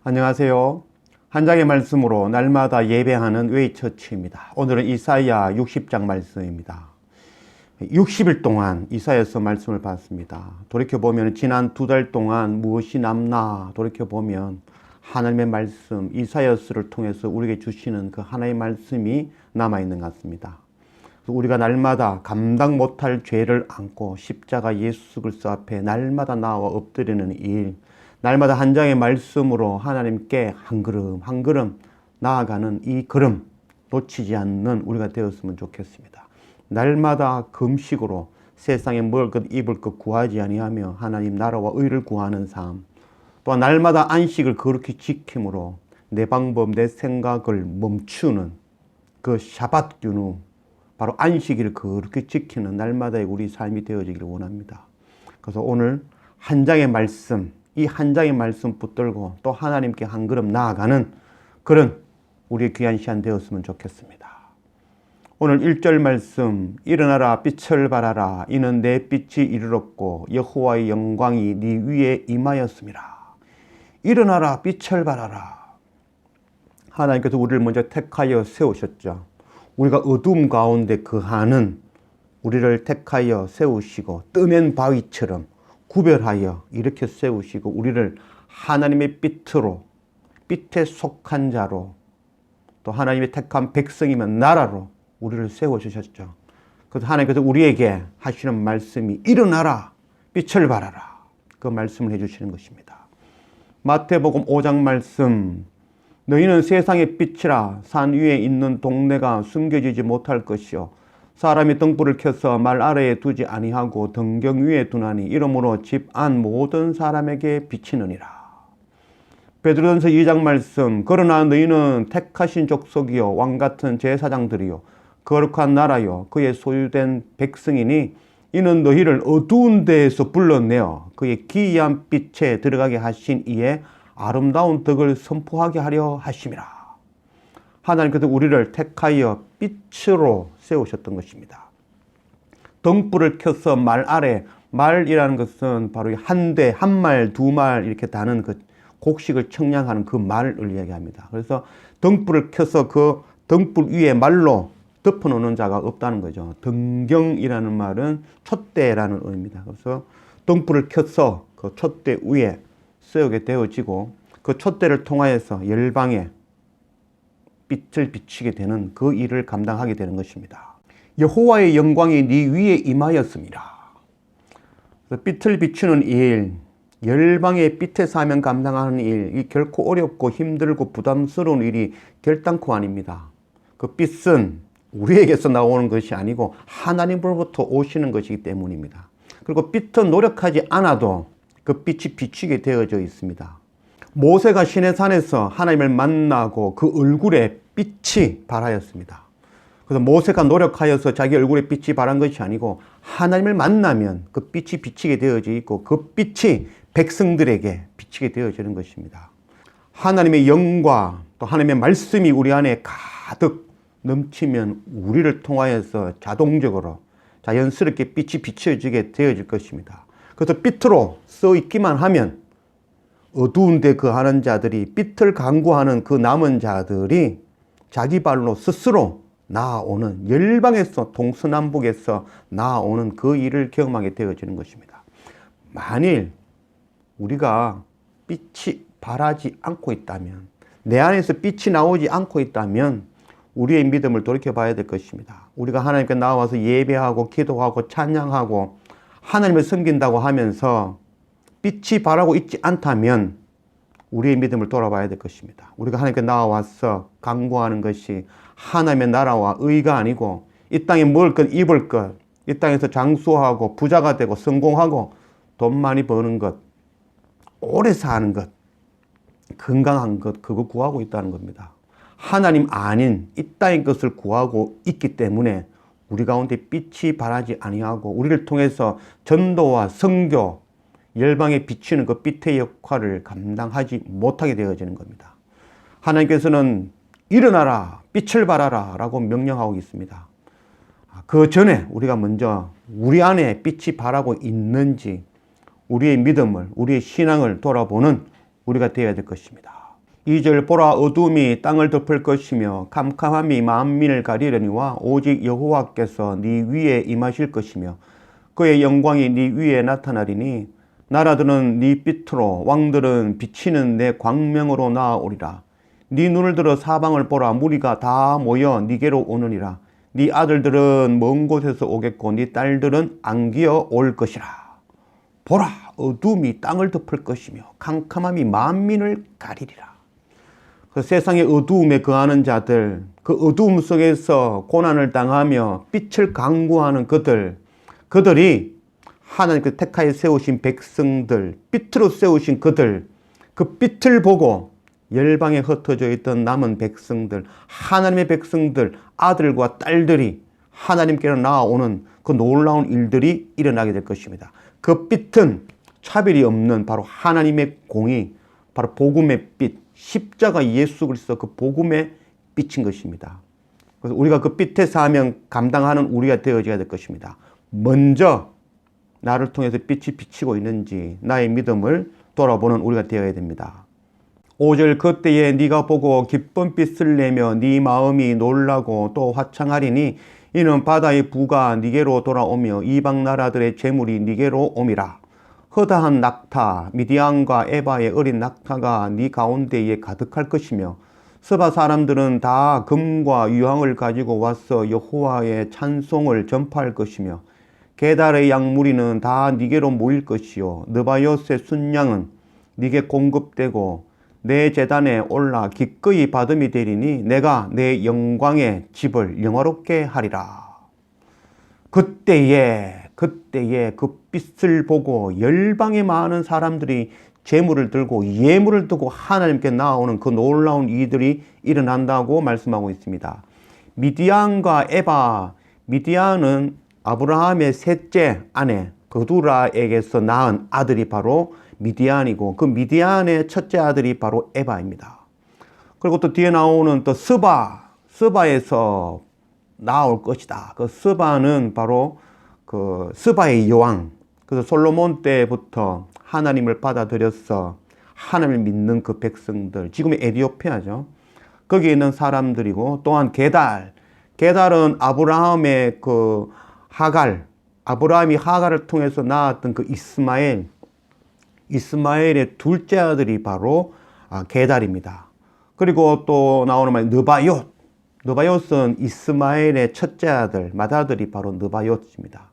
안녕하세요. 한 장의 말씀으로 날마다 예배하는 웨이처치입니다. 오늘은 이사야 60장 말씀입니다. 60일 동안 이사야서 말씀을 봤습니다. 돌이켜보면 지난 2달 동안 무엇이 남나 돌이켜보면 하나님의 말씀 이사야서를 통해서 우리에게 주시는 그 하나의 말씀이 남아있는 것 같습니다. 우리가 날마다 감당 못할 죄를 안고 십자가 예수 그리스도 앞에 날마다 나와 엎드리는 일, 날마다 한 장의 말씀으로 하나님께 한 걸음 한 걸음 나아가는 이 걸음 놓치지 않는 우리가 되었으면 좋겠습니다. 날마다 금식으로 세상에 먹을 것 입을 것 구하지 아니하며 하나님 나라와 의를 구하는 삶, 또한 날마다 안식을 그렇게 지킴으로 내 방법 내 생각을 멈추는 그 샤밧 균우, 바로 안식일을 그렇게 지키는 날마다의 우리 삶이 되어지기를 원합니다. 그래서 오늘 한 장의 말씀, 이 한 장의 말씀 붙들고 또 하나님께 한 걸음 나아가는 그런 우리의 귀한 시간 되었으면 좋겠습니다. 오늘 1절 말씀, 일어나라 빛을 발하라 이는 내 빛이 이르렀고 여호와의 영광이 네 위에 임하였음이라. 일어나라 빛을 발하라. 하나님께서 우리를 먼저 택하여 세우셨죠. 우리가 어두움 가운데 거하는 우리를 택하여 세우시고 뜨맨 바위처럼 구별하여 이렇게 세우시고 우리를 하나님의 빛으로, 빛에 속한 자로, 또 하나님의 택한 백성이면 나라로 우리를 세워주셨죠. 그래서 하나님께서 우리에게 하시는 말씀이 일어나라 빛을 발하라, 그 말씀을 해주시는 것입니다. 마태복음 5장 말씀, 너희는 세상의 빛이라. 산 위에 있는 동네가 숨겨지지 못할 것이요 사람이 등불을 켜서 말 아래에 두지 아니하고 등경 위에 두나니 이러므로 집 안 모든 사람에게 비치느니라. 베드로전서 2장 말씀, 그러나 너희는 택하신 족속이요 왕같은 제사장들이요 거룩한 나라요 그의 소유된 백성이니 이는 너희를 어두운 데에서 불러내어 그의 기이한 빛에 들어가게 하신 이에 아름다운 덕을 선포하게 하려 하심이라. 하나님께서 우리를 택하여 빛으로 세우셨던 것입니다. 등불을 켜서 말 아래, 말이라는 것은 바로 한 대, 한 말, 두 말 이렇게 다는 그 곡식을 청량하는 그 말을 이야기합니다. 그래서 등불을 켜서 그 등불 위에 말로 덮어놓는 자가 없다는 거죠. 등경이라는 말은 촛대라는 의미입니다. 그래서 등불을 켜서 그 촛대 위에 세우게 되어지고 그 촛대를 통하여서 열방에 빛을 비치게 되는 그 일을 감당하게 되는 것입니다. 여호와의 영광이 네 위에 임하였습니다. 빛을 비추는 일, 열방의 빛의 사명 감당하는 일, 이 결코 어렵고 힘들고 부담스러운 일이 결단코 아닙니다. 그 빛은 우리에게서 나오는 것이 아니고 하나님으로부터 오시는 것이기 때문입니다. 그리고 빛은 노력하지 않아도 그 빛이 비치게 되어져 있습니다. 모세가 시내산에서 하나님을 만나고 그 얼굴에 빛이 발하였습니다. 그래서 모세가 노력하여서 자기 얼굴에 빛이 발한 것이 아니고 하나님을 만나면 그 빛이 비치게 되어져 있고 그 빛이 백성들에게 비치게 되어지는 것입니다. 하나님의 영과 또 하나님의 말씀이 우리 안에 가득 넘치면 우리를 통하여서 자동적으로 자연스럽게 빛이 비춰지게 되어질 것입니다. 그래서 빛으로 써 있기만 하면 어두운 데 거하는 자들이, 빛을 간구하는 그 남은 자들이 자기 발로 스스로 나아오는, 열방에서 동서남북에서 나아오는 그 일을 경험하게 되어지는 것입니다. 만일 우리가 빛이 발하지 않고 있다면, 내 안에서 빛이 나오지 않고 있다면 우리의 믿음을 돌이켜 봐야 될 것입니다. 우리가 하나님께 나와서 예배하고 기도하고 찬양하고 하나님을 섬긴다고 하면서 빛이 발하고 있지 않다면 우리의 믿음을 돌아봐야 될 것입니다. 우리가 하나님께 나와서 간구하는 것이 하나님의 나라와 의가 아니고 이 땅에 먹을 것, 입을 것, 이 땅에서 장수하고 부자가 되고 성공하고 돈 많이 버는 것, 오래 사는 것, 건강한 것, 그거 구하고 있다는 겁니다. 하나님 아닌 이 땅의 것을 구하고 있기 때문에 우리 가운데 빛이 발하지 아니하고 우리를 통해서 전도와 선교, 열방에 비치는 그 빛의 역할을 감당하지 못하게 되어지는 겁니다. 하나님께서는 일어나라, 빛을 발하라 라고 명령하고 있습니다. 그 전에 우리가 먼저 우리 안에 빛이 발하고 있는지 우리의 믿음을, 우리의 신앙을 돌아보는 우리가 되어야 될 것입니다. 2절 보라 어둠이 땅을 덮을 것이며 캄캄함이 만민을 가리려니와 오직 여호와께서 네 위에 임하실 것이며 그의 영광이 네 위에 나타나리니 나라들은 네 빛으로 왕들은 비치는 내 광명으로 나아오리라. 네 눈을 들어 사방을 보라 무리가 다 모여 네게로 오느니라. 네 아들들은 먼 곳에서 오겠고 네 딸들은 안기어 올 것이라. 보라 어둠이 땅을 덮을 것이며 캄캄함이 만민을 가리리라. 그 세상의 어두움에 거하는 자들, 그 어두움 속에서 고난을 당하며 빛을 강구하는 그들이 하나님께서 택하여 세우신 백성들, 빛으로 세우신 그들, 그 빛을 보고 열방에 흩어져 있던 남은 백성들, 하나님의 백성들, 아들과 딸들이 하나님께로 나아오는 그 놀라운 일들이 일어나게 될 것입니다. 그 빛은 차별이 없는 바로 하나님의 공의, 바로 복음의 빛, 십자가 예수 그리스도 그 복음의 빛인 것입니다. 그래서 우리가 그 빛의 사명 감당하는 우리가 되어져야 될 것입니다. 먼저 나를 통해서 빛이 비치고 있는지 나의 믿음을 돌아보는 우리가 되어야 됩니다. 5절 그때에 네가 보고 기쁜 빛을 내며 네 마음이 놀라고 또 화창하리니 이는 바다의 부가 네게로 돌아오며 이방 나라들의 재물이 네게로 옴이라. 허다한 낙타 미디안과 에바의 어린 낙타가 네 가운데에 가득할 것이며 스바 사람들은 다 금과 유황을 가지고 와서 여호와의 찬송을 전파할 것이며 게달의 양무리는 다 네게로 모일 것이요 느바요스의 순양은 네게 공급되고 내 제단에 올라 기꺼이 받음이 되리니 내가 내 영광의 집을 영화롭게 하리라. 그때에 그 빛을 보고 열방의 많은 사람들이 재물을 들고 예물을 두고 하나님께 나아오는 그 놀라운 일들이 일어난다고 말씀하고 있습니다. 미디안과 에바, 미디안은 아브라함의 셋째 아내 그두라에게서 낳은 아들이 바로 미디안이고 그 미디안의 첫째 아들이 바로 에바입니다. 그리고 또 뒤에 나오는 또 스바에서 나올 것이다. 그 스바는 바로 그 스바의 여왕. 그래서 솔로몬 때부터 하나님을 받아들여서 하나님을 믿는 그 백성들, 지금의 에디오피아죠. 거기에 있는 사람들이고 또한 게달은 아브라함의 그 아브라함이 하갈을 통해서 낳았던 그 이스마엘의 둘째 아들이 바로 게달입니다. 그리고 또 나오는 말 느바요스는 이스마엘의 첫째 아들, 맏아들이 바로 느바요스입니다.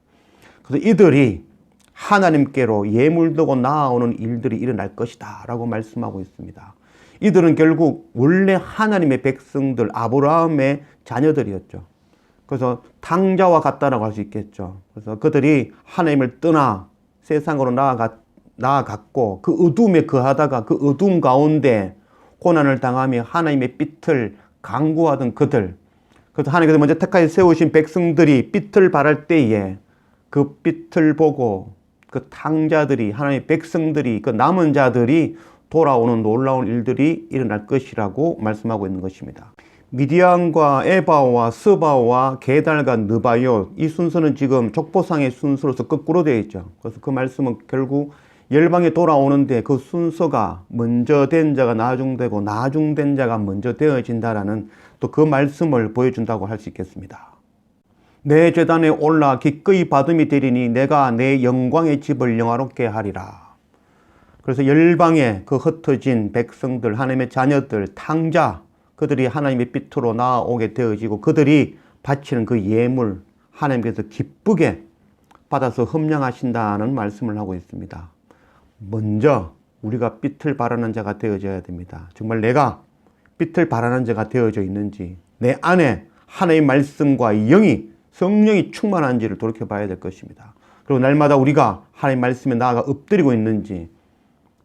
그래서 이들이 하나님께로 예물 두고 나아오는 일들이 일어날 것이다 라고 말씀하고 있습니다. 이들은 결국 원래 하나님의 백성들, 아브라함의 자녀들이었죠. 그래서 탕자와 같다라고 할 수 있겠죠. 그래서 그들이 하나님을 떠나 세상으로 나아갔고 그 어둠에 거하다가 그 어둠 가운데 고난을 당하며 하나님의 빛을 강구하던 그들. 그래서 하나님께서 먼저 택하여 세우신 백성들이 빛을 발할 때에 그 빛을 보고 그 탕자들이, 하나님의 백성들이, 그 남은 자들이 돌아오는 놀라운 일들이 일어날 것이라고 말씀하고 있는 것입니다. 미디안과 에바와 스바와 게달과 느바요, 이 순서는 지금 족보상의 순서로서 거꾸로 되어 있죠. 그래서 그 말씀은 결국 열방에 돌아오는데 그 순서가 먼저 된 자가 나중되고 나중된 자가 먼저 되어진다라는 또 그 말씀을 보여준다고 할 수 있겠습니다. 내 제단에 올라 기꺼이 받음이 되리니 내가 내 영광의 집을 영화롭게 하리라. 그래서 열방에 그 흩어진 백성들, 하나님의 자녀들, 탕자, 그들이 하나님의 빛으로 나아오게 되어지고 그들이 바치는 그 예물 하나님께서 기쁘게 받아서 흠량하신다는 말씀을 하고 있습니다. 먼저 우리가 빛을 발하는 자가 되어져야 됩니다. 정말 내가 빛을 발하는 자가 되어져 있는지, 내 안에 하나님의 말씀과 영이, 성령이 충만한지를 돌이켜봐야 될 것입니다. 그리고 날마다 우리가 하나님의 말씀에 나아가 엎드리고 있는지,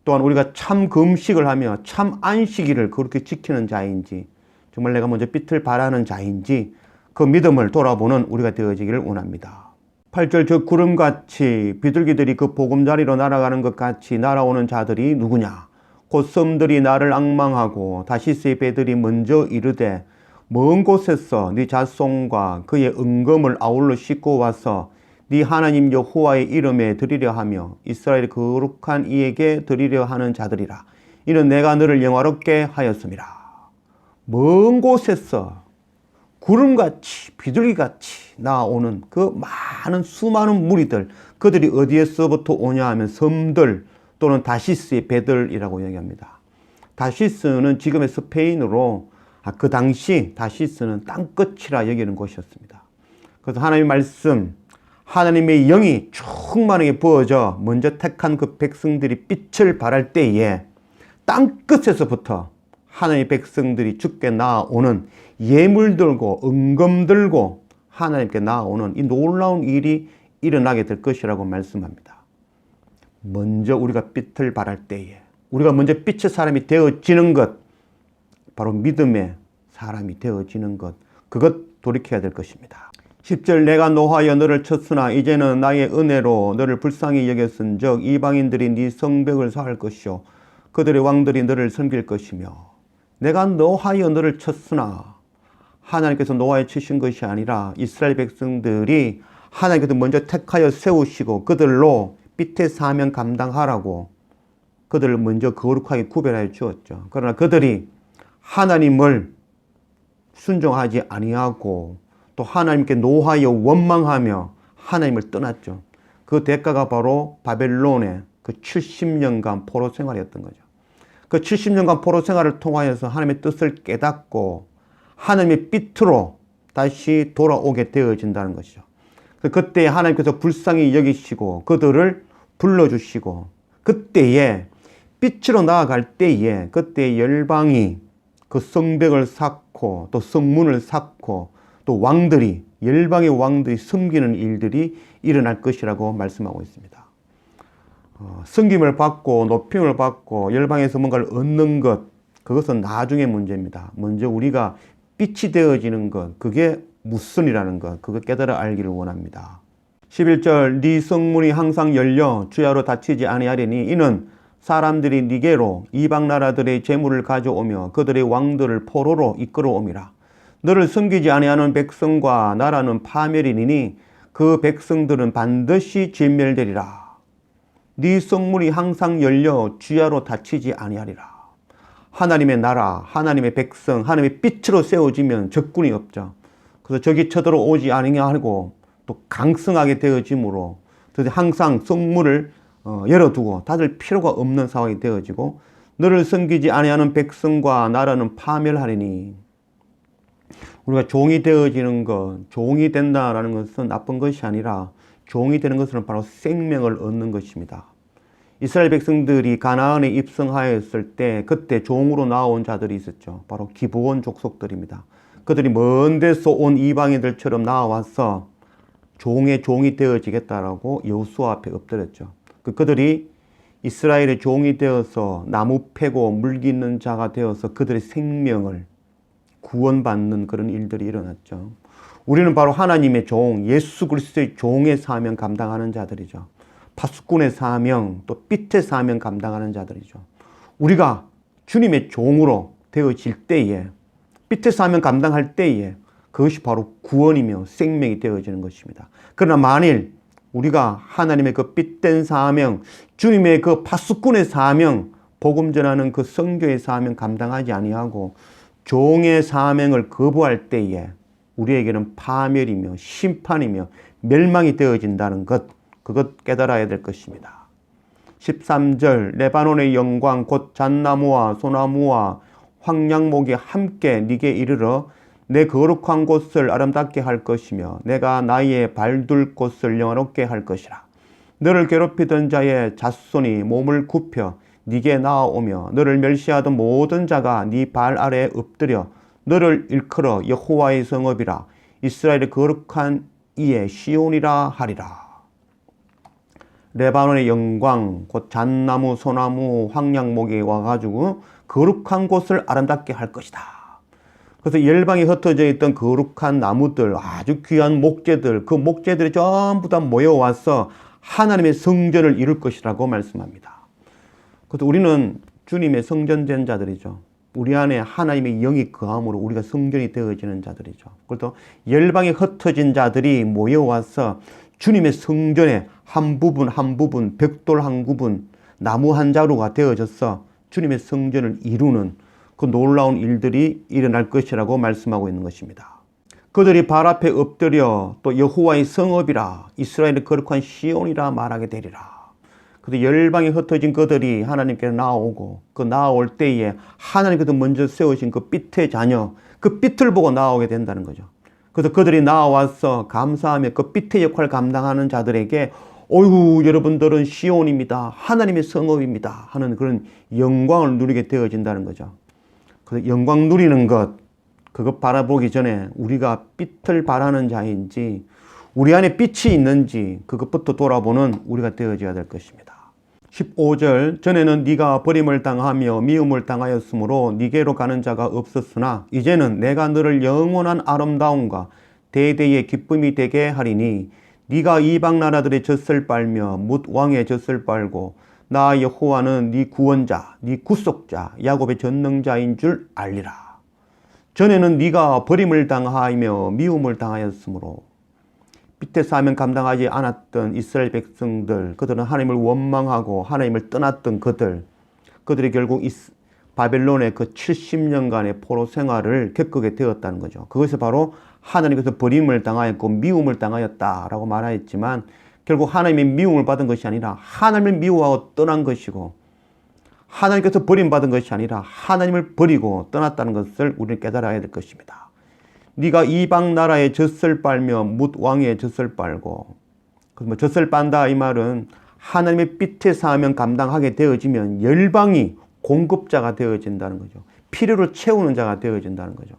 또한 우리가 참 금식을 하며 참 안식일을 그렇게 지키는 자인지, 정말 내가 먼저 빛을 발하는 자인지 그 믿음을 돌아보는 우리가 되어지기를 원합니다. 8절 저 구름같이 비둘기들이 그 보금자리로 날아가는 것 같이 날아오는 자들이 누구냐? 곧 섬들이 나를 앙망하고 다시스의 배들이 먼저 이르되 먼 곳에서 네 자손과 그의 은검을 아울러 싣고 와서 네 하나님 여호와의 이름에 드리려 하며 이스라엘의 거룩한 이에게 드리려 하는 자들이라. 이는 내가 너를 영화롭게 하였음이라. 먼 곳에서 구름같이 비둘기같이 나오는 그 많은 수많은 무리들, 그들이 어디에서부터 오냐 하면 섬들 또는 다시스의 배들이라고 얘기합니다. 다시스는 지금의 스페인으로 그 당시 다시스는 땅끝이라 여기는 곳이었습니다. 그래서 하나님의 말씀, 하나님의 영이 충만하게 부어져 먼저 택한 그 백성들이 빛을 발할 때에 땅끝에서부터 하나님의 백성들이 주께 나아오는 예물 들고 은금 들고 하나님께 나아오는 이 놀라운 일이 일어나게 될 것이라고 말씀합니다. 먼저 우리가 빛을 발할 때에 우리가 먼저 빛의 사람이 되어지는 것, 바로 믿음의 사람이 되어지는 것, 그것 돌이켜야 될 것입니다. 10절 내가 노하여 너를 쳤으나 이제는 나의 은혜로 너를 불쌍히 여겼은즉 이방인들이 네 성벽을 사할 것이요 그들의 왕들이 너를 섬길 것이며 내가 노하여 너를 쳤으나 하나님께서 노하여 치신 것이 아니라 이스라엘 백성들이 하나님께서 먼저 택하여 세우시고 그들로 빛의 사명 감당하라고 그들을 먼저 거룩하게 구별하여 주었죠. 그러나 그들이 하나님을 순종하지 아니하고 또 하나님께 노하여 원망하며 하나님을 떠났죠. 그 대가가 바로 바벨론의 그 70년간 포로 생활이었던 거죠. 그 70년간 포로 생활을 통하여서 하나님의 뜻을 깨닫고 하나님의 빛으로 다시 돌아오게 되어진다는 것이죠. 그때 하나님께서 불쌍히 여기시고 그들을 불러주시고 그때에 빛으로 나아갈 때에 그때 열방이 그 성벽을 쌓고 또 성문을 쌓고 또 왕들이 열방의 왕들이 섬기는 일들이 일어날 것이라고 말씀하고 있습니다. 섬김을 받고 높임을 받고 열방에서 뭔가를 얻는 것, 그것은 나중의 문제입니다. 먼저 우리가 빛이 되어지는 것, 그게 무슨이라는 것, 그거 깨달아 알기를 원합니다. 11절 네 성문이 항상 열려 주야로 닫히지 아니하리니 이는 사람들이 네게로 이방 나라들의 재물을 가져오며 그들의 왕들을 포로로 이끌어옴이라. 너를 섬기지 아니하는 백성과 나라는 파멸이니니 그 백성들은 반드시 진멸되리라. 네 성문이 항상 열려 주야로 닫히지 아니하리라. 하나님의 나라, 하나님의 백성, 하나님의 빛으로 세워지면 적군이 없죠. 그래서 적이 쳐들어오지 아니하고 또 강성하게 되어지므로 항상 성문을 열어두고 닫을 필요가 없는 상황이 되어지고 너를 섬기지 아니하는 백성과 나라는 파멸하리니. 우리가 종이 되어지는 것, 종이 된다라는 것은 나쁜 것이 아니라 종이 되는 것은 바로 생명을 얻는 것입니다. 이스라엘 백성들이 가나안에 입성하였을 때 그때 종으로 나온 자들이 있었죠. 바로 기브온 족속들입니다. 그들이 먼 데서 온 이방인들처럼 나와서 종의 종이 되어지겠다라고 여호수아 앞에 엎드렸죠. 그들이 이스라엘의 종이 되어서 나무 패고 물기 있는 자가 되어서 그들의 생명을 구원받는 그런 일들이 일어났죠. 우리는 바로 하나님의 종, 예수 그리스도의 종의 사명 감당하는 자들이죠. 파수꾼의 사명, 또 빛의 사명 감당하는 자들이죠. 우리가 주님의 종으로 되어질 때에, 빛의 사명 감당할 때에 그것이 바로 구원이며 생명이 되어지는 것입니다. 그러나 만일 우리가 하나님의 그 빛된 사명, 주님의 그 파수꾼의 사명, 복음 전하는 그 선교의 사명 감당하지 아니하고 종의 사명을 거부할 때에 우리에게는 파멸이며 심판이며 멸망이 되어진다는 것, 그것 깨달아야 될 것입니다. 13절 레바논의 영광 곧 잣나무와 소나무와 황량목이 함께 네게 이르러 내 거룩한 곳을 아름답게 할 것이며 내가 나의 발둘 곳을 영화롭게 할 것이라. 너를 괴롭히던 자의 자손이 몸을 굽혀 네게 나아오며 너를 멸시하던 모든 자가 네 발 아래에 엎드려 너를 일컬어 여호와의 성읍이라 이스라엘의 거룩한 이의 시온이라 하리라. 레바논의 영광 곧 잣나무 소나무 황량목이 와가지고 거룩한 곳을 아름답게 할 것이다. 그래서 열방에 흩어져 있던 거룩한 나무들, 아주 귀한 목재들, 그 목재들이 전부 다 모여와서 하나님의 성전을 이룰 것이라고 말씀합니다. 그래서 우리는 주님의 성전된 자들이죠. 우리 안에 하나님의 영이 거함으로 우리가 성전이 되어지는 자들이죠. 그래서 열방에 흩어진 자들이 모여와서 주님의 성전의 한 부분 한 부분, 벽돌 한 구분, 나무 한 자루가 되어져서 주님의 성전을 이루는 그 놀라운 일들이 일어날 것이라고 말씀하고 있는 것입니다. 그들이 발 앞에 엎드려 또 여호와의 성읍이라 이스라엘의 거룩한 시온이라 말하게 되리라. 그래서 열방에 흩어진 그들이 하나님께 나오고 그 나올 때에 하나님께서 먼저 세우신 그 삐트의 자녀, 그 삐트를 보고 나오게 된다는 거죠. 그래서 그들이 나와서 감사하며 그 삐트의 역할을 감당하는 자들에게 어이구 여러분들은 시온입니다. 하나님의 성읍입니다. 하는 그런 영광을 누리게 되어진다는 거죠. 그래서 영광 누리는 것, 그것 바라보기 전에 우리가 빛을 바라는 자인지 우리 안에 빛이 있는지 그것부터 돌아보는 우리가 되어져야 될 것입니다. 15절 전에는 네가 버림을 당하며 미움을 당하였으므로 네게로 가는 자가 없었으나 이제는 내가 너를 영원한 아름다움과 대대의 기쁨이 되게 하리니 네가 이방 나라들의 젖을 빨며 뭇 왕의 젖을 빨고 나 여호와는 네 구원자, 네 구속자, 야곱의 전능자인 줄 알리라. 전에는 네가 버림을 당하며 미움을 당하였으므로 빛의 사명 감당하지 않았던 이스라엘 백성들, 그들은 하나님을 원망하고 하나님을 떠났던 그들이 결국 바벨론의 그 70년간의 포로 생활을 겪게 되었다는 거죠. 그것이 바로 하나님께서 버림을 당하였고 미움을 당하였다라고 말하였지만 결국 하나님의 미움을 받은 것이 아니라 하나님을 미워하고 떠난 것이고 하나님께서 버림받은 것이 아니라 하나님을 버리고 떠났다는 것을 우리는 깨달아야 될 것입니다. 네가 이방 나라의 젖을 빨며 뭇 왕의 젖을 빨고, 뭐 젖을 빤다 이 말은 하나님의 빛의 사명 감당하게 되어지면 열방이 공급자가 되어진다는 거죠. 필요를 채우는 자가 되어진다는 거죠.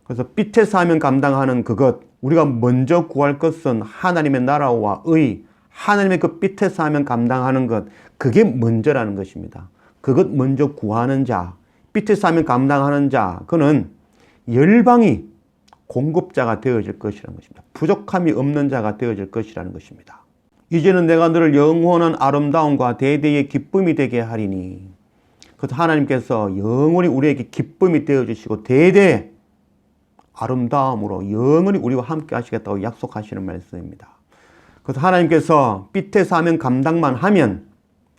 그래서 빛의 사명 감당하는 그것, 우리가 먼저 구할 것은 하나님의 나라와 의, 하나님의 그 빛의 사명 감당하는 것, 그게 먼저라는 것입니다. 그것 먼저 구하는 자, 빛의 사명 감당하는 자, 그는 열방이 공급자가 되어질 것이라는 것입니다. 부족함이 없는 자가 되어질 것이라는 것입니다. 이제는 내가 너를 영원한 아름다움과 대대의 기쁨이 되게 하리니, 그래서 하나님께서 영원히 우리에게 기쁨이 되어주시고 대대 아름다움으로 영원히 우리와 함께 하시겠다고 약속하시는 말씀입니다. 그래서 하나님께서 빛의 사명 감당만 하면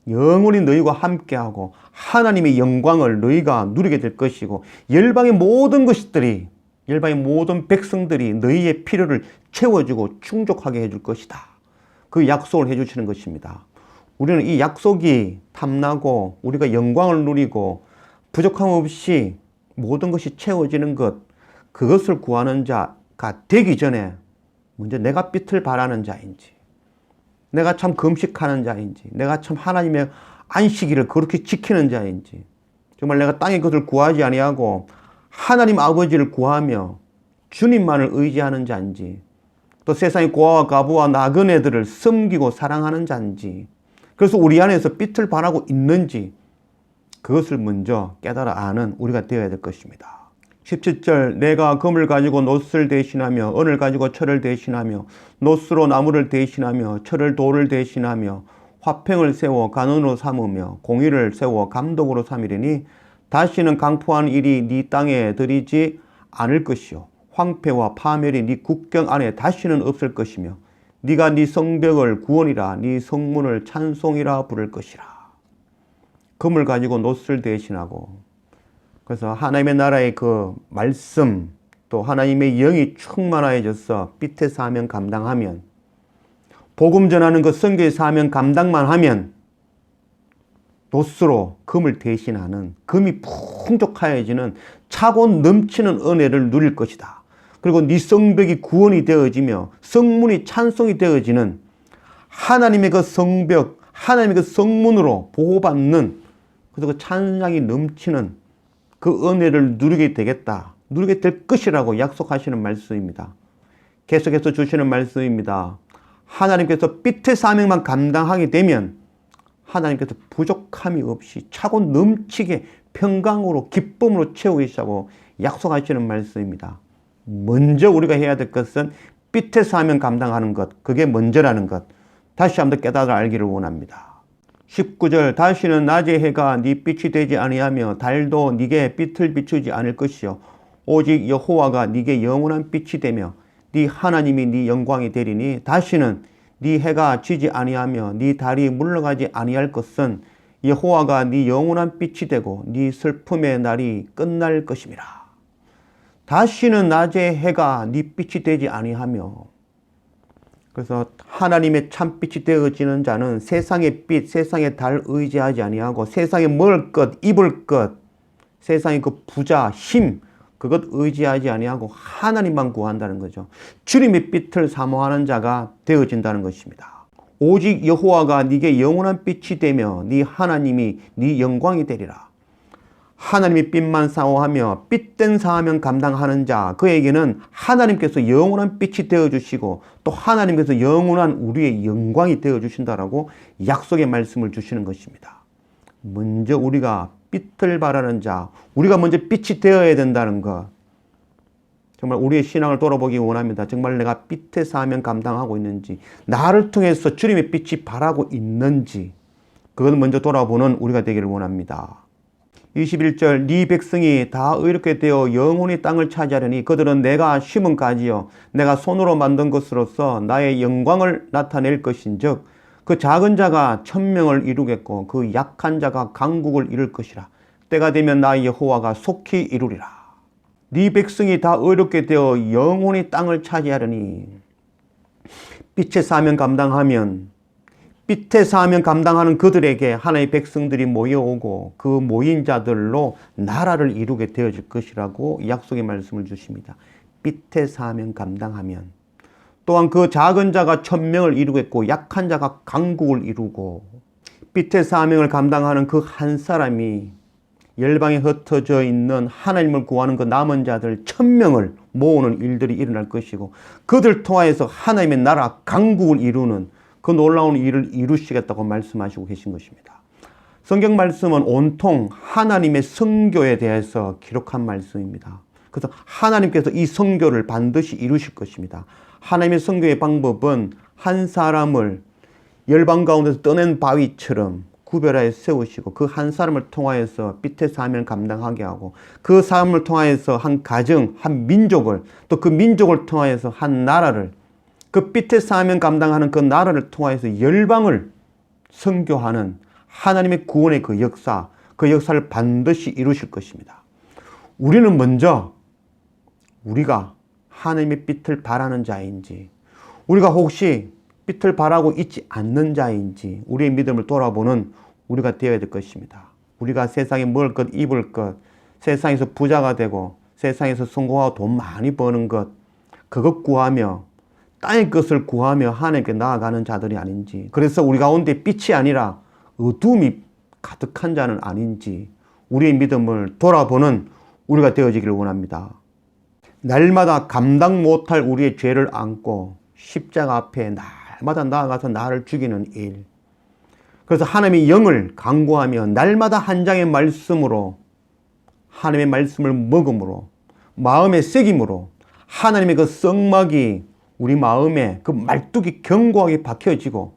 영원히 너희와 함께하고 하나님의 영광을 너희가 누리게 될 것이고 열방의 모든 것들이, 열방의 모든 백성들이 너희의 필요를 채워주고 충족하게 해줄 것이다. 그 약속을 해주시는 것입니다. 우리는 이 약속이 탐나고 우리가 영광을 누리고 부족함 없이 모든 것이 채워지는 것, 그것을 구하는 자가 되기 전에 먼저 내가 빛을 바라는 자인지, 내가 참 금식하는 자인지, 내가 참 하나님의 안식일을 그렇게 지키는 자인지, 정말 내가 땅의 것을 구하지 아니하고 하나님 아버지를 구하며 주님만을 의지하는 자인지, 또 세상의 고아와 가부와 나그네들을 섬기고 사랑하는 자인지, 그래서 우리 안에서 빛을 발하고 있는지 그것을 먼저 깨달아 아는 우리가 되어야 될 것입니다. 17절 내가 금을 가지고 놋을 대신하며 은을 가지고 철을 대신하며 놋으로 나무를 대신하며 철을 돌을 대신하며 화평을 세워 간원으로 삼으며 공의를 세워 감독으로 삼으리니 다시는 강포한 일이 네 땅에 들이지 않을 것이요 황폐와 파멸이 네 국경 안에 다시는 없을 것이며 네가 네 성벽을 구원이라 네 성문을 찬송이라 부를 것이라. 금을 가지고 놋을 대신하고, 그래서 하나님의 나라의 그 말씀, 또 하나님의 영이 충만하여져서 빛의 사명 감당하면, 복음 전하는 그 선교의 사명 감당만 하면 놋으로 금을 대신하는, 금이 풍족하여지는 차고 넘치는 은혜를 누릴 것이다. 그리고 네 성벽이 구원이 되어지며 성문이 찬송이 되어지는 하나님의 그 성벽, 하나님의 그 성문으로 보호받는, 그래서 그 찬양이 넘치는 그 은혜를 누리게 되겠다, 누리게 될 것이라고 약속하시는 말씀입니다. 계속해서 주시는 말씀입니다. 하나님께서 빛의 사명만 감당하게 되면 하나님께서 부족함이 없이 차고 넘치게 평강으로 기쁨으로 채우시라고 약속하시는 말씀입니다. 먼저 우리가 해야 될 것은 빛의 사명 감당하는 것, 그게 먼저라는 것, 다시 한번 깨달아 알기를 원합니다. 19절 다시는 낮의 해가 네 빛이 되지 아니하며 달도 네게 빛을 비추지 않을 것이요 오직 여호와가 네게 영원한 빛이 되며 네 하나님이 네 영광이 되리니 다시는 네 해가 지지 아니하며 네 달이 물러가지 아니할 것은 여호와가 네 영원한 빛이 되고 네 슬픔의 날이 끝날 것임이라. 다시는 낮의 해가 네 빛이 되지 아니하며. 그래서 하나님의 참빛이 되어지는 자는 세상의 빛, 세상의 달 의지하지 아니하고 세상에 먹을 것, 입을 것, 세상의 그 부자, 힘, 그것 의지하지 아니하고 하나님만 구한다는 거죠. 주님의 빛을 사모하는 자가 되어진다는 것입니다. 오직 여호와가 네게 영원한 빛이 되며 네 하나님이 네 영광이 되리라. 하나님의 빛만 사모하며 빛된 사명 감당하는 자, 그에게는 하나님께서 영원한 빛이 되어주시고 또 하나님께서 영원한 우리의 영광이 되어주신다라고 약속의 말씀을 주시는 것입니다. 먼저 우리가 빛을 바라는 자, 우리가 먼저 빛이 되어야 된다는 것. 정말 우리의 신앙을 돌아보기 원합니다. 정말 내가 빛의 사명 감당하고 있는지, 나를 통해서 주님의 빛이 바라고 있는지, 그것을 먼저 돌아보는 우리가 되기를 원합니다. 21절, 네 백성이 다 의롭게 되어 영원히 땅을 차지하려니 그들은 내가 심은 가지요 내가 손으로 만든 것으로서 나의 영광을 나타낼 것인즉 그 작은 자가 천명을 이루겠고 그 약한 자가 강국을 이룰 것이라. 때가 되면 나 여호와가 속히 이루리라. 네 백성이 다 의롭게 되어 영원히 땅을 차지하려니, 빛의 사명 감당하면 빛의 사명 감당하는 그들에게 하나님의 백성들이 모여오고 그 모인 자들로 나라를 이루게 되어질 것이라고 약속의 말씀을 주십니다. 빛의 사명 감당하면 또한 그 작은 자가 천명을 이루겠고 약한 자가 강국을 이루고, 빛의 사명을 감당하는 그 한 사람이 열방에 흩어져 있는 하나님을 구하는 그 남은 자들 천명을 모으는 일들이 일어날 것이고 그들 통하여서 하나님의 나라 강국을 이루는 그 놀라운 일을 이루시겠다고 말씀하시고 계신 것입니다. 성경 말씀은 온통 하나님의 성교에 대해서 기록한 말씀입니다. 그래서 하나님께서 이 성교를 반드시 이루실 것입니다. 하나님의 성교의 방법은 한 사람을 열방 가운데서 떠낸 바위처럼 구별하여 세우시고 그 한 사람을 통하여서 빛의 사명을 감당하게 하고 그 사람을 통하여서 한 가정, 한 민족을, 또 그 민족을 통하여서 한 나라를, 그 빛의 사명 감당하는 그 나라를 통하여서 열방을 선교하는 하나님의 구원의 그 역사를 반드시 이루실 것입니다. 우리는 먼저 우리가 하나님의 빛을 바라는 자인지, 우리가 혹시 빛을 바라고 있지 않는 자인지 우리의 믿음을 돌아보는 우리가 되어야 될 것입니다. 우리가 세상에 먹을 것, 입을 것, 세상에서 부자가 되고 세상에서 성공하고 돈 많이 버는 것, 그것 구하며 땅의 것을 구하며 하나님께 나아가는 자들이 아닌지, 그래서 우리 가운데 빛이 아니라 어둠이 가득한 자는 아닌지 우리의 믿음을 돌아보는 우리가 되어지기를 원합니다. 날마다 감당 못할 우리의 죄를 안고 십자가 앞에 날마다 나아가서 나를 죽이는 일, 그래서 하나님의 영을 강구하며 날마다 한 장의 말씀으로, 하나님의 말씀을 먹음으로, 마음의 새김으로 하나님의 그 성막이 우리 마음에 그 말뚝이 견고하게 박혀지고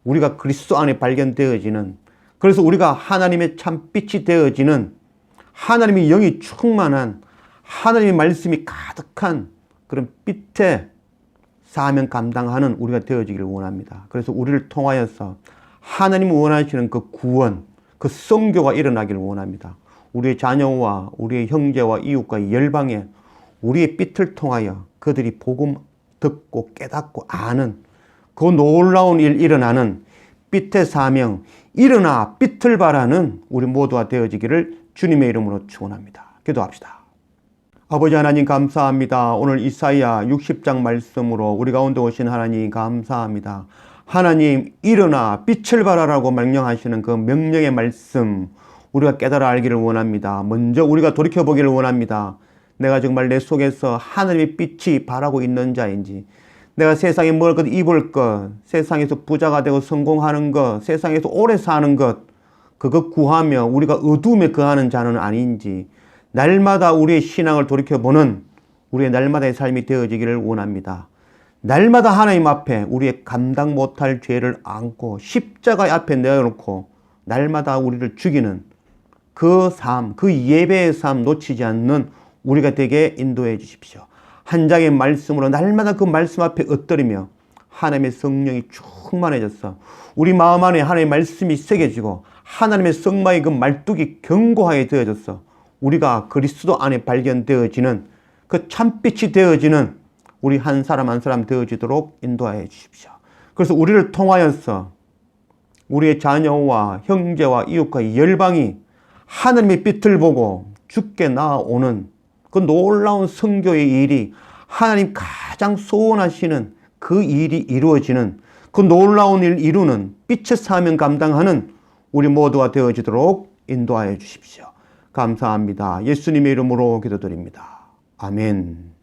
우리가 그리스도 안에 발견되어지는, 그래서 우리가 하나님의 참빛이 되어지는, 하나님의 영이 충만한, 하나님의 말씀이 가득한 그런 빛의 사명 감당하는 우리가 되어지기를 원합니다. 그래서 우리를 통하여서 하나님이 원하시는 그 구원, 그 성교가 일어나기를 원합니다. 우리의 자녀와 우리의 형제와 이웃과 열방에 우리의 빛을 통하여 그들이 복음 듣고 깨닫고 아는 그 놀라운 일 일어나는 빛의 사명, 일어나 빛을 바라는 우리 모두가 되어지기를 주님의 이름으로 축원합니다. 기도합시다. 아버지 하나님 감사합니다. 오늘 이사야 60장 말씀으로 우리 가운데 오신 하나님 감사합니다. 하나님 일어나 빛을 발하라고 명령하시는 그 명령의 말씀 우리가 깨달아 알기를 원합니다. 먼저 우리가 돌이켜보기를 원합니다. 내가 정말 내 속에서 하나님의 빛이 발하고 있는 자인지, 내가 세상에 먹을 것, 입을 것, 세상에서 부자가 되고 성공하는 것, 세상에서 오래 사는 것, 그것 구하며 우리가 어둠에 거하는 자는 아닌지, 날마다 우리의 신앙을 돌이켜보는 우리의 날마다의 삶이 되어지기를 원합니다. 날마다 하나님 앞에 우리의 감당 못할 죄를 안고 십자가 앞에 내어놓고 날마다 우리를 죽이는 그 삶, 그 예배의 삶 놓치지 않는 우리가 되게 인도해 주십시오. 한 장의 말씀으로 날마다 그 말씀 앞에 엎드리며 하나님의 성령이 충만해져서 우리 마음 안에 하나님의 말씀이 새겨지고 하나님의 성마의 그 말뚝이 견고하게 되어져서 우리가 그리스도 안에 발견되어지는 그 참빛이 되어지는 우리 한 사람 한 사람 되어지도록 인도하여 주십시오. 그래서 우리를 통하여서 우리의 자녀와 형제와 이웃과 열방이 하나님의 빛을 보고 주께 나아오는 그 놀라운 선교의 일이 하나님 가장 소원하시는 그 일이 이루어지는 그 놀라운 일 이루는 빛의 사명 감당하는 우리 모두가 되어지도록 인도하여 주십시오. 감사합니다. 예수님의 이름으로 기도드립니다. 아멘.